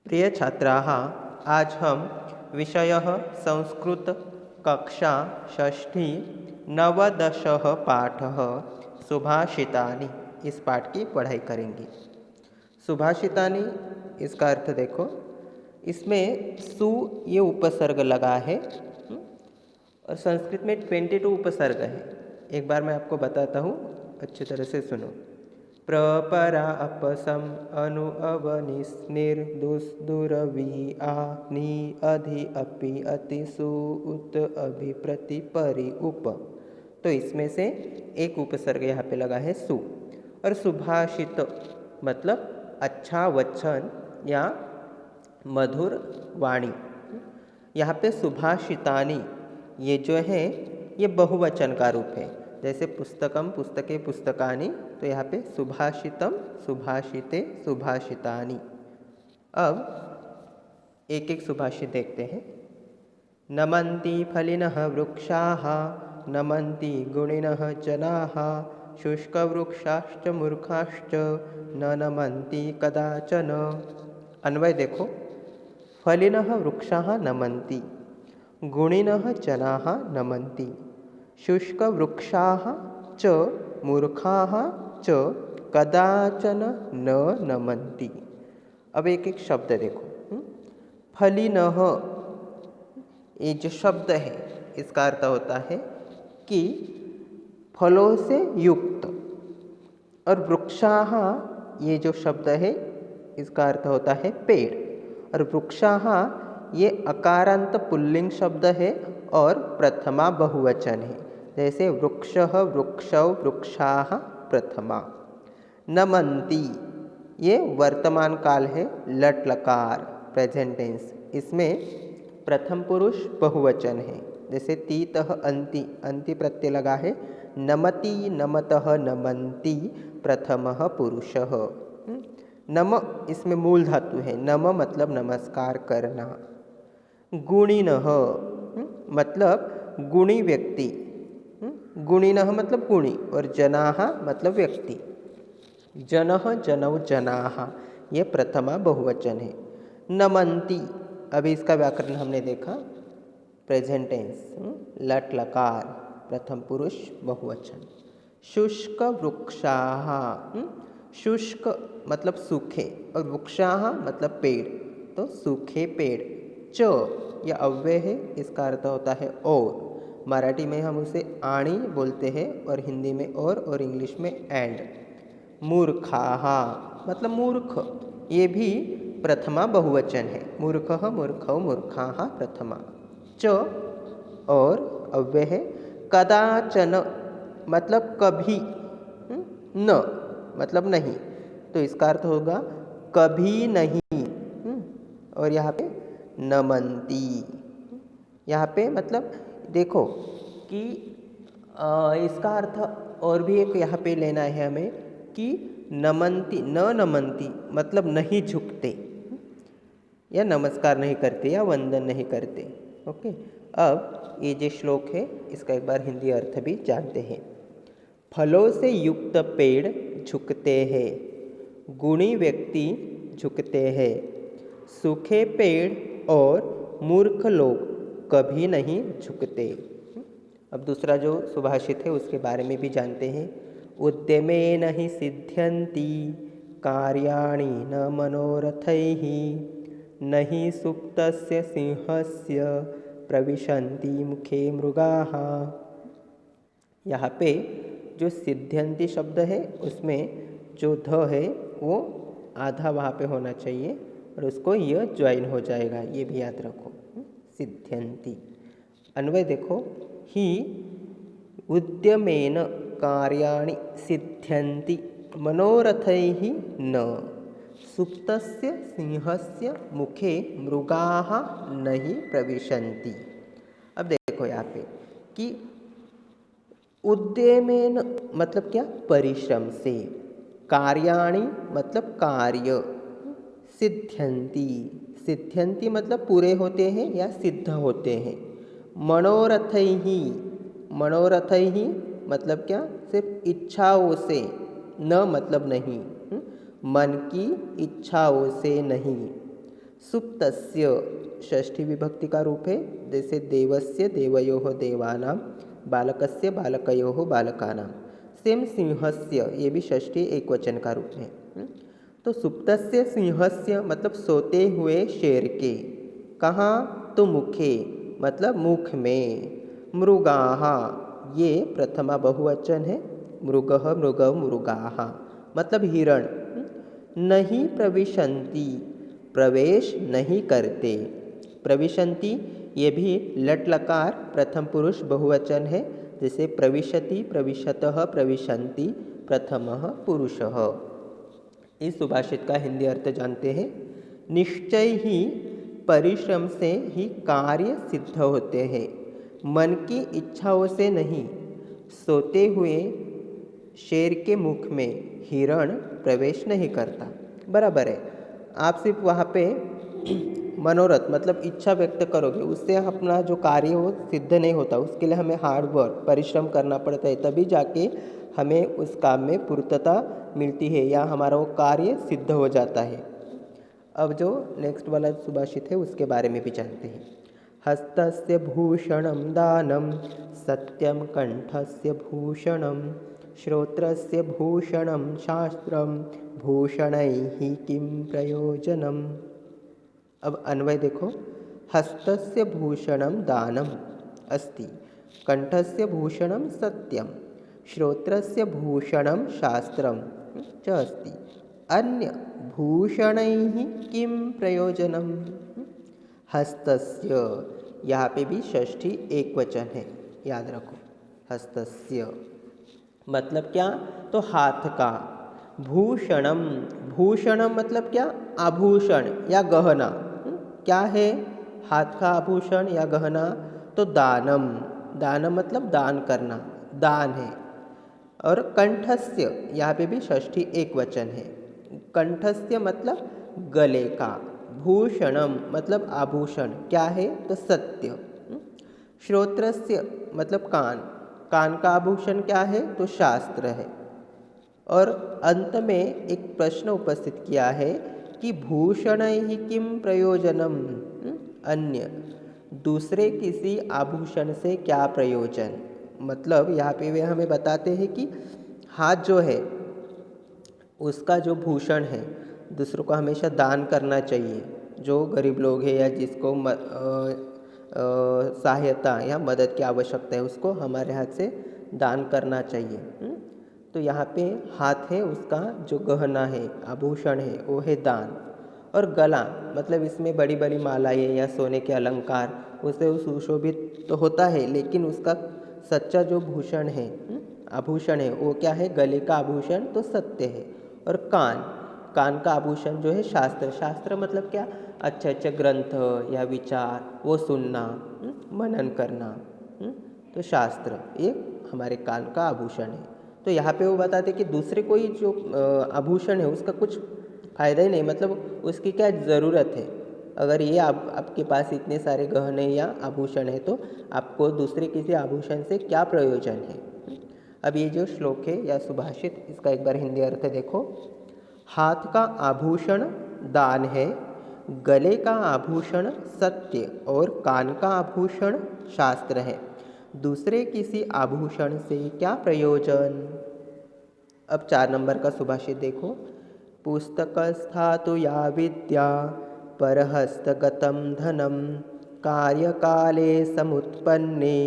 प्रिय छात्राः, आज हम विषयः संस्कृत कक्षा षष्ठी नवदशः पाठः सुभाषितानि इस पाठ की पढ़ाई करेंगे। सुभाषितानि इसका अर्थ देखो, इसमें सु ये उपसर्ग लगा है और संस्कृत में 22 उपसर्ग है। एक बार मैं आपको बताता हूँ, अच्छी तरह से सुनो। प्रपरा अपसम अनु अवनिस निर्दुस दुरवि आ नि अधि अपि अति सु उत अभि प्रति परि उप। तो इसमें से एक उपसर्ग यहाँ पे लगा है सु। और सुभाषित मतलब अच्छा वचन या मधुर वाणी। यहाँ पे सुभाषितानि ये जो है ये बहुवचन का रूप है। जैसे पुस्तकम पुस्तके पुस्तकानि, तो यहाँ पे सुभाषितम सुभाषिते सुभाषितानि। अब एक एक सुभाषित देखते हैं। नमन्ति फलिनः वृक्षाः नमन्ति गुणिनः जनाः शुष्कवृक्षाश्च मूर्खाश्च न नमन्ति कदाचन। अन्वय देखो, फलिनः वृक्षाः नमन्ति, गुणिनः जनाः नमन्ति, शुष्कवृक्षाः च मूर्खाः च कदाचन न नमन्ति। अब एक एक शब्द देखो। फलिनः ये जो शब्द है इसका अर्थ होता है कि फलों से युक्त। और वृक्षाः ये जो शब्द है इसका अर्थ होता है पेड़। और वृक्षाः ये अकारांत पुल्लिंग शब्द है और प्रथमा बहुवचन है। जैसे वृक्षः वृक्षौ वृक्षाः प्रथमा। नमन्ति ये वर्तमान काल है, लट लकार प्रेजेंट टेंस, इसमें प्रथम पुरुष बहुवचन है। जैसे तीतः अंति, अंति प्रत्यय लगा है। नमति नमतः नमन्ति प्रथमः पुरुषः। नम इसमें मूल धातु है। नम मतलब नमस्कार करना। गुणिनः मतलब गुणी व्यक्ति, गुणिनः मतलब गुणी, और जनाः मतलब व्यक्ति। जनः जनौ जनाः ये प्रथमा बहुवचन है। नमन्ति, अभी इसका व्याकरण हमने देखा, प्रेजेंट टेंस, लट लकार प्रथम पुरुष बहुवचन। शुष्क वृक्षाः, शुष्क मतलब सूखे और वृक्षाः मतलब पेड़, तो सूखे पेड़। च यह अव्यय है, इसका अर्थ होता है और। मराठी में हम उसे आणी बोलते हैं और हिंदी में और इंग्लिश में एंड। मूर्खाः मतलब मूर्ख, ये भी प्रथमा बहुवचन है। मूर्खः मूर्खौ मूर्खाः प्रथमा। च और अव्यय है। कदाचन मतलब कभी, न मतलब नहीं, तो इसका अर्थ होगा कभी नहीं। और यहाँ पे नमन्ति, यहाँ पे मतलब देखो कि इसका अर्थ और भी एक यहाँ पे लेना है हमें कि नमन्ति, न नमन्ति मतलब नहीं झुकते या नमस्कार नहीं करते या वंदन नहीं करते। ओके, अब ये जो श्लोक है इसका एक बार हिंदी अर्थ भी जानते हैं। फलों से युक्त पेड़ झुकते हैं, गुणी व्यक्ति झुकते हैं, सूखे पेड़ और मूर्ख लोग कभी नहीं झुकते। अब दूसरा जो सुभाषित है उसके बारे में भी जानते हैं। उद्यमेन हि सिद्ध्यन्ति कार्याणि न मनोरथैः न हि सुप्तस्य सिंहस्य प्रविशन्ति मुखे मृगाः। यहाँ पे जो सिद्ध्यन्ति शब्द है उसमें जो ध है वो आधा वहाँ पे होना चाहिए और उसको य ज्वाइन हो जाएगा, ये भी याद रखो। सिद्ध्यन्ति। अन्वय देखो, ही उद्यमेन कार्याणि सिद्ध्यन्ति मनोरथैः न सुप्तस्य सिंहस्य मुखे मृगाः नहि प्रविशन्ति। अब देखो यहाँ पे कि उद्यमेन मतलब क्या, परिश्रम से। कार्याणि मतलब कार्य। सिद्ध्यन्ति, सिद्ध्यन्ति मतलब पूरे होते हैं या सिद्ध होते हैं। मनोरथैः, मनोरथैः मतलब क्या, सिर्फ इच्छाओं से, न मतलब नहीं, मन की इच्छाओं से नहीं। सुप्तस्य षष्ठी विभक्ति का रूप है, जैसे देवस्य देवयोः देवानां, बालकस्य बालकयोः बालकानां। सेम सिंहस्य, ये भी षष्ठी एक वचन का रूप है। तो सुप्तस्य सिंहस्य मतलब सोते हुए शेर के, कहाँ? तो मुखे मतलब मुख में। मृगाः, ये प्रथमा बहुवचन है, मृगः मृगौ मृगाः मतलब हिरण। नहीं प्रविशन्ति, प्रवेश नहीं करते। प्रविशन्ति ये भी लट लकार प्रथम पुरुष बहुवचन है, जैसे प्रविशति प्रविशतः प्रविशन्ति प्रथमः पुरुषः। इस सुभाषित का हिंदी अर्थ जानते हैं। निश्चय ही परिश्रम से ही कार्य सिद्ध होते हैं, मन की इच्छाओं से नहीं। सोते हुए शेर के मुख में हिरण प्रवेश नहीं करता। बराबर है। आप सिर्फ वहाँ पे मनोरथ मतलब इच्छा व्यक्त करोगे, उससे अपना जो कार्य हो सिद्ध नहीं होता। उसके लिए हमें हार्ड वर्क परिश्रम करना पड़ता है, तभी जाके हमें उस काम में पूर्तता मिलती है या हमारा वो कार्य सिद्ध हो जाता है। अब जो नेक्स्ट वाला सुभाषित है उसके बारे में भी जानते हैं। हस्तस्य भूषणं दानं सत्यं कंठस्य भूषणं श्रोत्रस्य भूषणं शास्त्रं भूषणैः किं प्रयोजनम्। अब अन्वय देखो। हस्तस्य भूषणं दानम् अस्ति, कंठस्य भूषणं सत्यं, श्रोत्रस्य भूषणं शास्त्रं च अस्ति, अन्य भूषणैः किं प्रयोजनम्। हस्तस्य, यहाँ पे भी षष्ठी एक वचन है, याद रखो। हस्तस्य मतलब क्या? तो हाथ का। भूषणम, भूषणम मतलब क्या? आभूषण या गहना। क्या है हाथ का आभूषण या गहना? तो दानम, दानम मतलब दान करना, दान है। और कंठस्य, यहाँ पे भी षष्ठी एक वचन है। कंठस्य मतलब गले का। भूषणम मतलब आभूषण, क्या है? तो सत्य। श्रोत्रस्य मतलब कान, कान का आभूषण क्या है? तो शास्त्र है। और अंत में एक प्रश्न उपस्थित किया है कि भूषणैः किं प्रयोजनम, अन्य दूसरे किसी आभूषण से क्या प्रयोजन। मतलब यहाँ पे वे हमें बताते हैं कि हाथ जो है उसका जो भूषण है, दूसरों को हमेशा दान करना चाहिए। जो गरीब लोग हैं या जिसको सहायता या मदद की आवश्यकता है, उसको हमारे हाथ से दान करना चाहिए। तो यहाँ पे हाथ है, उसका जो गहना है, आभूषण है, वो है दान। और गला मतलब इसमें बड़ी बड़ी मालाएं या सोने के अलंकार, उससे सुशोभित तो होता है, लेकिन उसका सच्चा जो भूषण है, आभूषण है, वो क्या है? गले का आभूषण तो सत्य है। और कान, कान का आभूषण जो है शास्त्र। शास्त्र मतलब क्या? अच्छे अच्छे ग्रंथ या विचार वो सुनना, मनन करना। तो शास्त्र ये हमारे कान का आभूषण है। तो यहाँ पे वो बताते कि दूसरे कोई जो आभूषण है उसका कुछ फ़ायदा ही नहीं, मतलब उसकी क्या ज़रूरत है। अगर ये आपके पास इतने सारे गहने या आभूषण है, तो आपको दूसरे किसी आभूषण से क्या प्रयोजन है। अब ये जो श्लोक है या सुभाषित, इसका एक बार हिंदी अर्थ देखो। हाथ का आभूषण दान है, गले का आभूषण सत्य और कान का आभूषण शास्त्र है। दूसरे किसी आभूषण से क्या प्रयोजन। अब 4 नंबर का सुभाषित देखो। पुस्तकस्थातु या विद्या परहस्तगतं धनं कार्यकाले समुत्पन्ने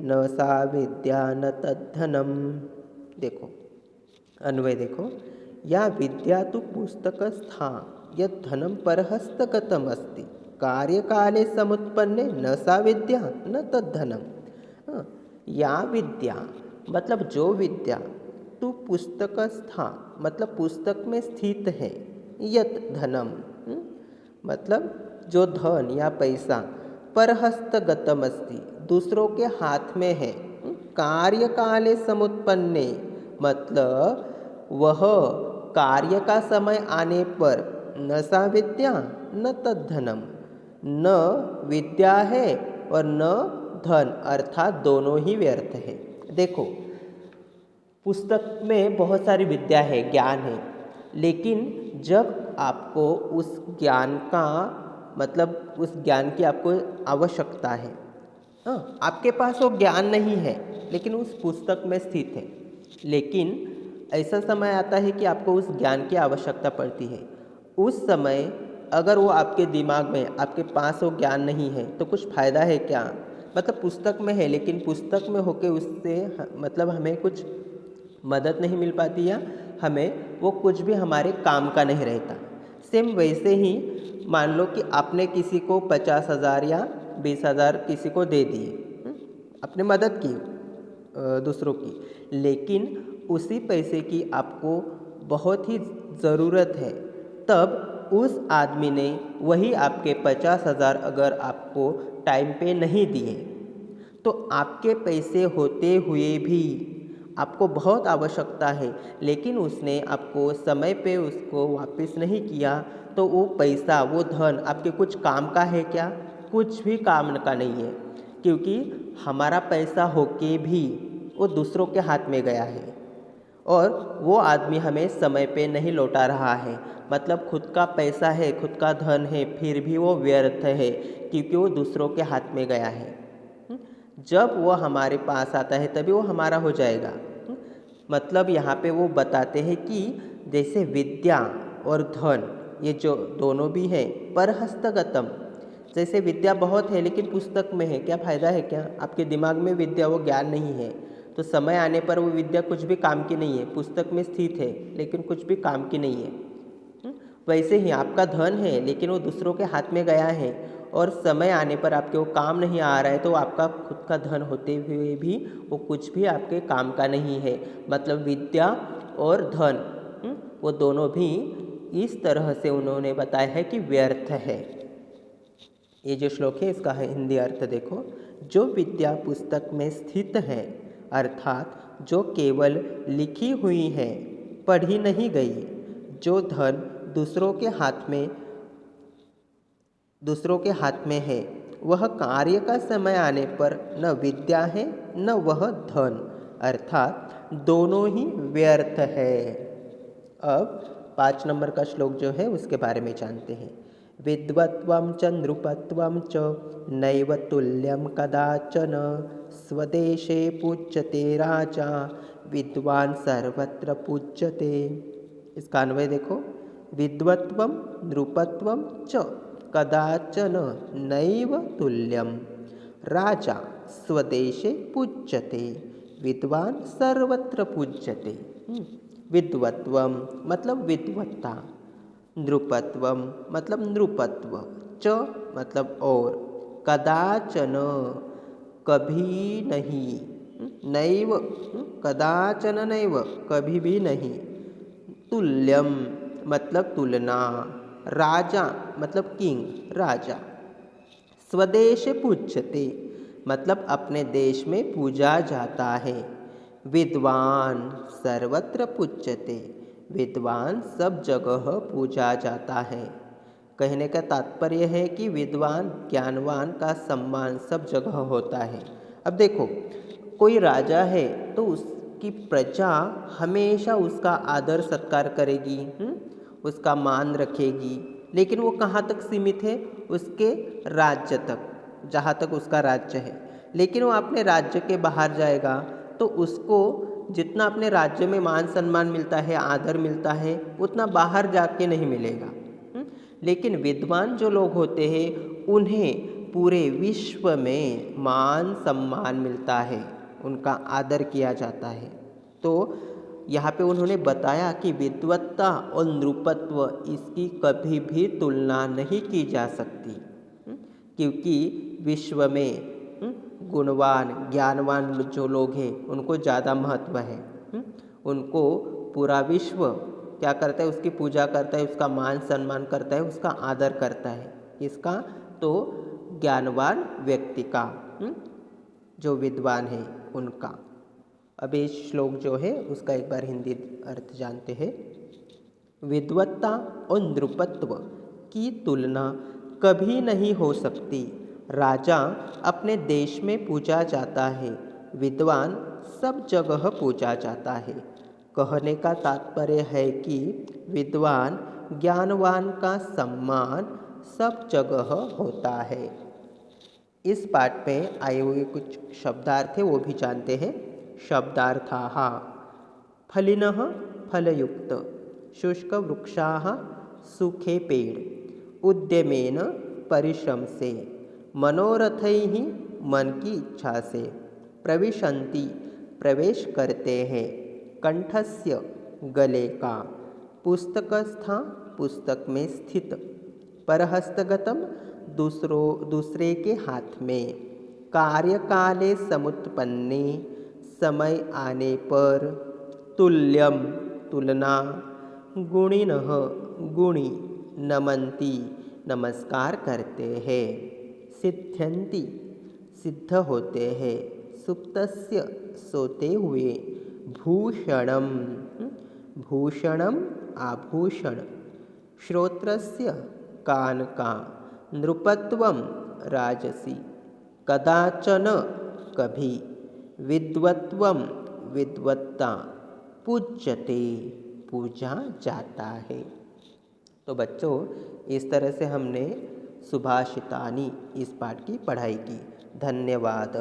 न सा विद्या न तद्धनम। देखो अन्वय देखो। या विद्या तो पुस्तकस्था यत् धनं परहस्तगतम् अस्ति कार्यकाले समुत्पन्ने न सा विद्या न तद्धनम। या विद्या मतलब जो विद्या, तू पुस्तकस्था मतलब पुस्तक में स्थित है, यत धनम मतलब जो धन या पैसा, परहस्तगतम अस्ति दूसरों के हाथ में है, कार्यकाले समुत्पन्ने मतलब वह कार्य का समय आने पर, न सा विद्या न तद्धनम, न विद्या है और न धन, अर्थात दोनों ही व्यर्थ है। देखो पुस्तक में बहुत सारी विद्या है, ज्ञान है, लेकिन जब आपको उस ज्ञान का मतलब उस ज्ञान की आपको आवश्यकता है। हाँ, आपके पास वो ज्ञान नहीं है लेकिन उस पुस्तक में स्थित है। लेकिन ऐसा समय आता है कि आपको उस ज्ञान की आवश्यकता पड़ती है। उस समय अगर वो आपके दिमाग में, आपके पास वो ज्ञान नहीं है तो कुछ फ़ायदा है क्या? मतलब पुस्तक में है लेकिन पुस्तक में होके उससे मतलब हमें कुछ मदद नहीं मिल पाती या हमें वो कुछ भी हमारे काम का नहीं रहता। सेम वैसे ही मान लो कि आपने किसी को 50,000 या 20,000 किसी को दे दिए, आपने मदद की दूसरों की, लेकिन उसी पैसे की आपको बहुत ही ज़रूरत है, तब उस आदमी ने वही आपके 50,000 अगर आपको टाइम पे नहीं दिए तो आपके पैसे होते हुए भी आपको बहुत आवश्यकता है लेकिन उसने आपको समय पे उसको वापस नहीं किया, तो वो पैसा, वो धन आपके कुछ काम का है क्या? कुछ भी काम का नहीं है, क्योंकि हमारा पैसा होके भी वो दूसरों के हाथ में गया है और वो आदमी हमें समय पे नहीं लौटा रहा है। मतलब खुद का पैसा है, खुद का धन है, फिर भी वो व्यर्थ है क्योंकि वो दूसरों के हाथ में गया है। जब वो हमारे पास आता है तभी वो हमारा हो जाएगा। मतलब यहाँ पे वो बताते हैं कि जैसे विद्या और धन, ये जो दोनों भी है पर हस्तगतम। जैसे विद्या बहुत है लेकिन पुस्तक में है, क्या फ़ायदा है? क्या आपके दिमाग में विद्या, वो ज्ञान नहीं है तो समय आने पर वो विद्या कुछ भी काम की नहीं है। पुस्तक में स्थित है लेकिन कुछ भी काम की नहीं है। वैसे ही आपका धन है लेकिन वो दूसरों के हाथ में गया है और समय आने पर आपके वो काम नहीं आ रहा है, तो आपका खुद का धन होते हुए भी वो कुछ भी आपके काम का नहीं है। मतलब विद्या और धन, वो दोनों भी इस तरह से उन्होंने बताया है कि व्यर्थ है। ये जो श्लोक है इसका है हिंदी अर्थ देखो। जो विद्या पुस्तक में स्थित है, अर्थात जो केवल लिखी हुई है, पढ़ी नहीं गई, जो धन दूसरों के हाथ में है, वह कार्य का समय आने पर न विद्या है न वह धन, अर्थात दोनों ही व्यर्थ है। अब 5 नंबर का श्लोक जो है उसके बारे में जानते हैं। विद्वत्वं च नृपत्वं च नैव तुल्यं कदाचन, स्वदेशे पूज्यते राजा विद्वान सर्वत्र पूज्यते। इसका अन्वय देखो। विद्वत्वं नृपत्वं च कदाचन नैव तुल्यं राजा स्वदेशे पूज्यते विद्वान सर्वत्र पूज्यते। विद्वत्वम मतलब विद्वत्ता, नृपत्वम मतलब नृपत्व, च मतलब और, कदाचन कभी नहीं, नैव कदाचन नैव कभी भी नहीं, तुल्यम मतलब तुलना, राजा मतलब किंग राजा, स्वदेश पूज्यते मतलब अपने देश में पूजा जाता है, विद्वान सर्वत्र पूज्यते विद्वान सब जगह पूजा जाता है। कहने का तात्पर्य है कि विद्वान ज्ञानवान का सम्मान सब जगह होता है। अब देखो, कोई राजा है तो उसकी प्रजा हमेशा उसका आदर सत्कार करेगी, उसका मान रखेगी, लेकिन वो कहाँ तक सीमित है? उसके राज्य तक, जहाँ तक उसका राज्य है। लेकिन वो अपने राज्य के बाहर जाएगा तो उसको जितना अपने राज्य में मान सम्मान मिलता है, आदर मिलता है, उतना बाहर जाके नहीं मिलेगा। लेकिन विद्वान जो लोग होते हैं उन्हें पूरे विश्व में मान सम्मान मिलता है, उनका आदर किया जाता है। तो यहाँ पे उन्होंने बताया कि विद्वत्ता और नृपत्व इसकी कभी भी तुलना नहीं की जा सकती, क्योंकि विश्व में गुणवान ज्ञानवान जो लोग हैं उनको ज़्यादा महत्व है। उनको पूरा विश्व क्या करता है? उसकी पूजा करता है, उसका मान सम्मान करता है, उसका आदर करता है। इसका तो ज्ञानवान व्यक्ति का, जो विद्वान है उनका। अब ये श्लोक जो है उसका एक बार हिंदी अर्थ जानते हैं। विद्वत्ता और नृपत्व की तुलना कभी नहीं हो सकती। राजा अपने देश में पूजा जाता है, विद्वान सब जगह पूजा जाता है। कहने का तात्पर्य है कि विद्वान ज्ञानवान का सम्मान सब जगह होता है। इस पाठ में आए हुए कुछ शब्दार्थ है वो भी जानते हैं। शब्दार्थाः फलिनः फलयुक्त, शुष्कवृक्षाः सूखे पेड़, उद्यमेन परिश्रम से, मनोरथैः मन की इच्छा से, प्रविशन्ति प्रवेश करते हैं, कंठस्य गले का, पुस्तकस्था पुस्तक में स्थित, परहस्तगतम दूसरे के हाथ में, कार्यकाले समुत्पन्ने समय आने पर, तुल्यम तुलना, गुणिनः गुणी नमन्ति नमस्कार करते हैं, सिद्ध्यन्ति सिद्ध होते हैं, सुप्तस्य सोते हुए, भूषणम भूषणम आभूषण, श्रोत्रस्य कान का, नृपत्वम राजसी, कदाचन कभी, विद्वत्वम विद्वत्ता, पूज्यते पूजा जाता है। तो बच्चों इस तरह से हमने सुभाषितानि इस पाठ की पढ़ाई की। धन्यवाद।